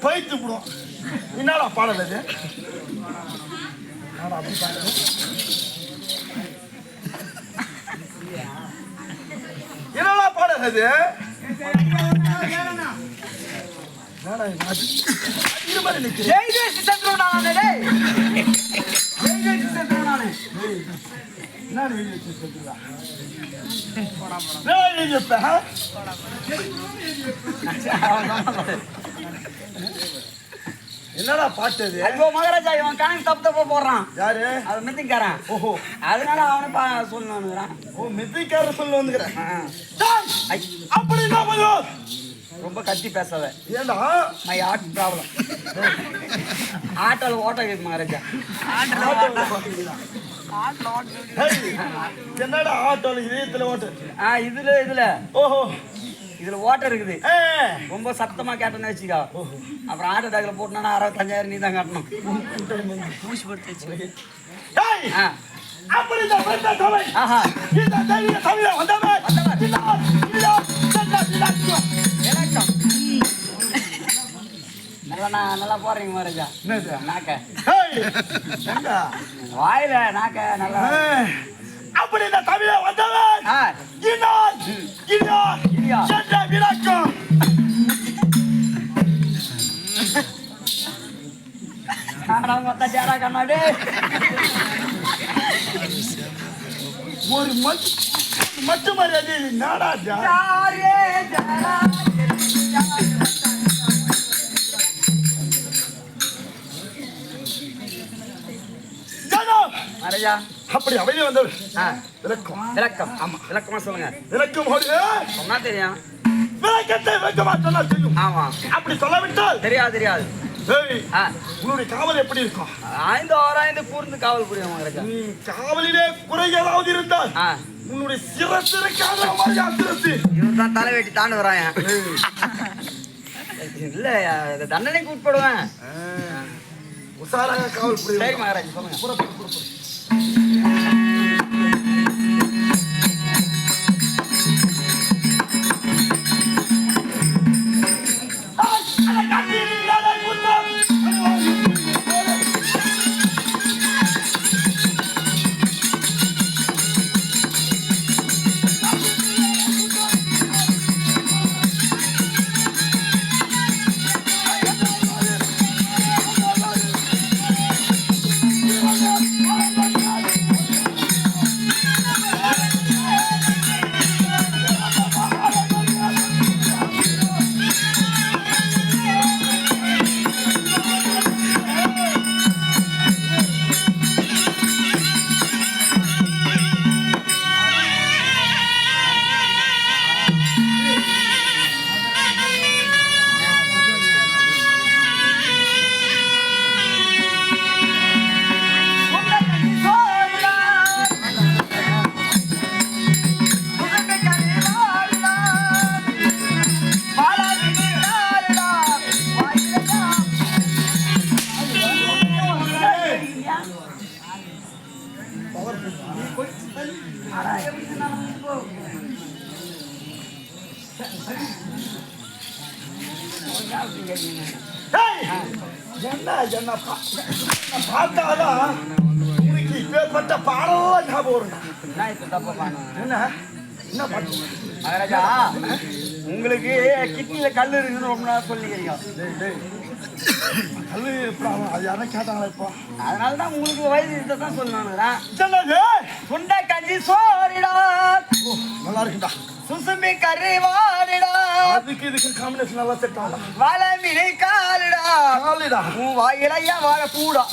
பைத்து விடும். என்னடா பாடல் அது? அப்படி பாடுது. என்னடா பாடல் அது? என்னடா பாட்டு அது? ஐயோ மகாராஜா, இவன் கணக்கு தப்பு தப்பா போடுறான். யாரு? அது மித்திக்காரன். ஓஹோ, அதனால அவனை சொல்லணுங்கிறான். ஓ, மித்திக்காரன் சொல்ல வந்துக்கிறேன். அப்படி ரொம்ப கத்தி பேசாத. ஏண்டா? My heart problem. ஆட்டோல ஓட்ட கேட்கு மகாராஜா. என்னடா ஆட்டோல இதயத்துல ஓட்டு? இதுல ஓஹோ, இதுல ஓட்ட இருக்குது. ரொம்ப சத்தமா கேட்டேன்னு வச்சுக்கோ, அப்புறம் ஆட்டோ டாக்ல போட்டோன்னா 65,000 நீ தான் கட்டணும். பூசி போட்டு வச்சு. நல்லா போறீங்க மகாராஜா. நாக்க வாயில நாக்க நல்லா. அப்படி இந்த தமிழ வந்தவன் விளக்கம். கண்ணாடி ஒரு மட்டு மரியாதை நாடாஜா. மகாராஜா, அப்படி அவையில வந்தவர் விளக்கம். விளக்கம், ஆமா விளக்கமா சொல்லுங்க. விளக்கம் சொன்னா தெரியும். விளக்கத்தை விளக்கமா சொன்னா தெரியும். ஆமா, அப்படி சொல்லாவிட்டால் தெரியாது. தெரியாது. உன்னுடைய காவல் எப்படி இருக்கும்? 5 கூர்ந்து காவல் புரியும் மகாராஜா. காவலிலே குறை ஏதாவது இருந்தால் உன்னுடைய சிரசு இவன் தான் தலை வெட்டி தாண்டு வரான். இல்ல, தண்டனைக்கு உட்படுவேன். உசாராக காவல் புரியும். சரி மகாராஜா, சொல்லுங்க. என்ன என்ன பார்த்தாதான் உனக்கு இப்பேற்பட்ட பாடலாம் ஞாபகம் வரும். என்ன என்ன பாட்டு மகாராஜா? உங்களுக்கு கிட்னில கல் இருக்குன்னு ரொம்ப நாள் சொல்லிக்கிறீங்க. கல்லு அது யாரும் கேட்டாங்களா இப்போ? அதனாலதான் உங்களுக்கு வயசு தான் சொன்னானுங்களா. என்னது சுண்டை கஞ்சி சோறிடா, நல்லா இருக்குடா. சுசுமி கறி வாடிடா, அதுக்கு இதுக்கு காம்பினேஷன் நல்லா செட் ஆகும். வலை மீனை காலிடா, காலிடா உன் வாயிலையா வாழ பூடா.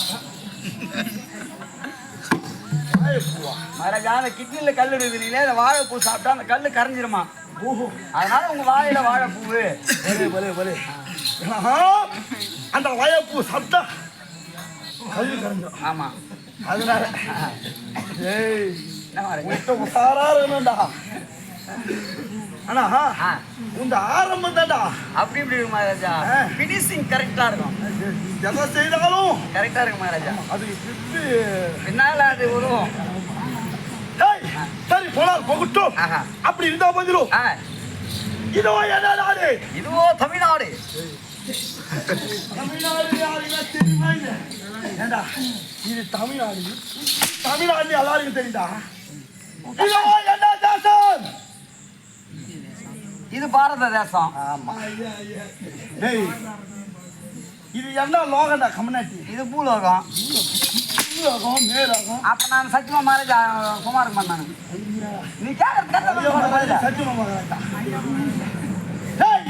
மகாராஜா, அந்த கிட்னில கல் இருக்குதுங்களே, அந்த வாழைப்பூ சாப்பிட்டா அந்த கல் கரைஞ்சிருமா. ஓஹோ, அதனால உங்க வாயில வாழைப்பூவு. அந்த வாழைப்பூ சாப்பிட்டா கல்லு கரைஞ்சிடும். ஆமா, அதனால ஏய் என்ன மகாராஜா? உசாரா இருக்கணும்டா. ஆனா உங்க ஆரம்பம் தான்டா அப்படி இப்படி இருக்கு மகாராஜா. பினிஷிங் கரெக்டா இருக்கும். எதை செய்தாலும் கரெக்டா இருக்கு மகாராஜா. அது பின்னால அது உருவம். சரி போனால் போகட்டும். ஆஹா. அப்படி இருந்தா பதிலும் இதோ என்ன நாடு? இதுவோ தமிழ்நாடு. தமிழ்நாடு யாருன்னா தெரியுமா? ஏண்டா இது தமிழ்நாடு. தமிழ்நாடு எல்லாருக்கும் தெரியுதா? இதோ என்ன தேசம்? இது பாரத தேசம். ஆமா. டேய் இது என்ன லோகண்டா? கம்யூனிட்டி. இது பூலோகம். பூலோகம் மேலோகம். அப்ப நான் சத்தியமா மகாராஜா குமாரம் பண்ணானு. நீ கேட்கறது சத்தியமா மகாராஜா. டேய்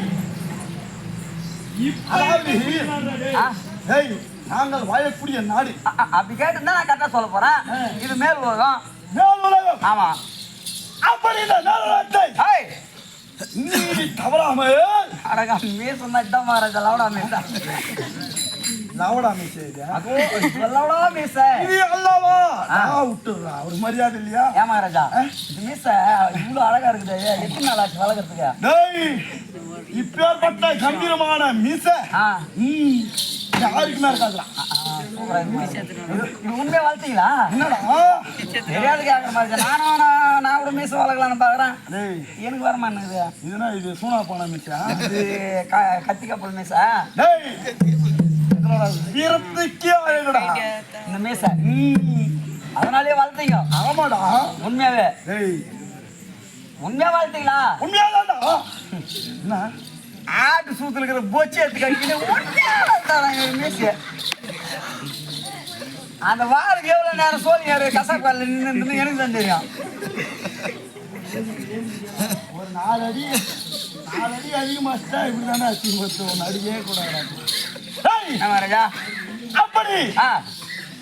டேய் நாங்கள் வாழக்கூடிய நாடு. அப்படி கேட்டுருந்தா நான் கரெக்டா சொல்ல போறேன். இது மேல் உலகம். மேல் உலகம். ஆமா. அப்படி இந்த நாளை நீ தவறாமல் அடகா மீசம் தான் மகாராஜா. லவடா மீசா. லவடா மீசா. லவடா மீச. இது அல்லவா? நான் விட்டுறா. ஒரு மரியாதை இல்லையா? ஏன் மகாராஜா? இது மீச இவ்வளவு அழகா இருக்குது. எத்தனை நாள் ஆச்சு வளர்க்கறதுக்கு? டேய் இப்பேற்பட்ட கம்பீரமான மீச யாருக்குமே இருக்காதுடா. உண்மையா வளர்த்தீங்களா? என்னடா தெரியாது கேட்கற மாதிரி. நான் கூட மீச வளர்க்கலான்னு பாக்குறேன். எனக்கு வரமா என்னது? இதுனா இது சூனா போன மீசா. இது கத்தி கப்பல் மீசா. டேய் வீரத்துக்கே அழகுடா இந்த மீச. அதனாலயே வளர்த்தீங்க? ஆமாடா. உண்மையாவே? டேய் உண்மையா வளர்த்தீங்களா? உண்மையாதான்டா. என்ன ஆட்டு சூத்துல இருக்கிற போச்சு எடுத்து மீச. அந்த வாருக்கு எவ்வளவு நேரம் சோழியாரு கசாப்பால நின்று எனக்கு தான் தெரியும். ஒரு 4 அடி அதிகமாச்சா இப்படிதானே அசிங்கப்பட்டு ஒன்று அடியே கூடாது. மகாராஜா அப்படி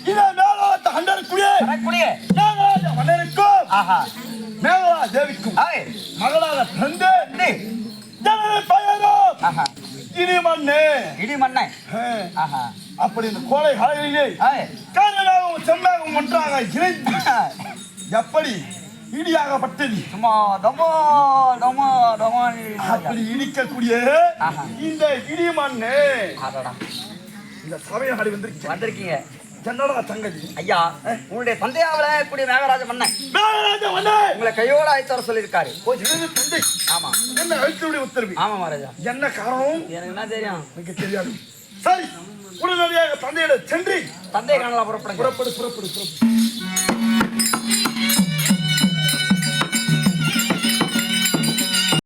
இதை மேலோகத்தை கண்டறிக்கூடிய மன்னருக்கும் மேலோக தேவிக்கும் மகளாக தந்து பெயரும் இடிமண்ணு. இடிமண்ணை. அப்படி இந்த கோடை காலையிலே காரணமாகவும் செம்மாகவும் ஒன்றாக இணைந்து எப்படி இடியாகப்பட்டது சும்மா டொமோ டொமோ டொமோ அப்படி இடிக்கக்கூடிய இந்த இடிமண்ணு இந்த சபையை நாடி வந்திருக்கீங்க. என்னடா தங்கதி? ஐயா, உங்களுடைய தந்தையாவல கூடிய நாகராஜ மன்னன் உங்களை கையோட அழைத்து வர சொல்லியிருக்காரு. தந்தை. ஆமா. என்ன அழைத்து உத்தரவு? ஆமா மகாராஜா. என்ன காரணம்? எனக்கு என்ன தெரியும்? எனக்கு தெரியாது. சரி, உடனடியாக தந்தையிடம் சென்று தந்தையை காணலாம். புறப்படுங்க. புறப்படு.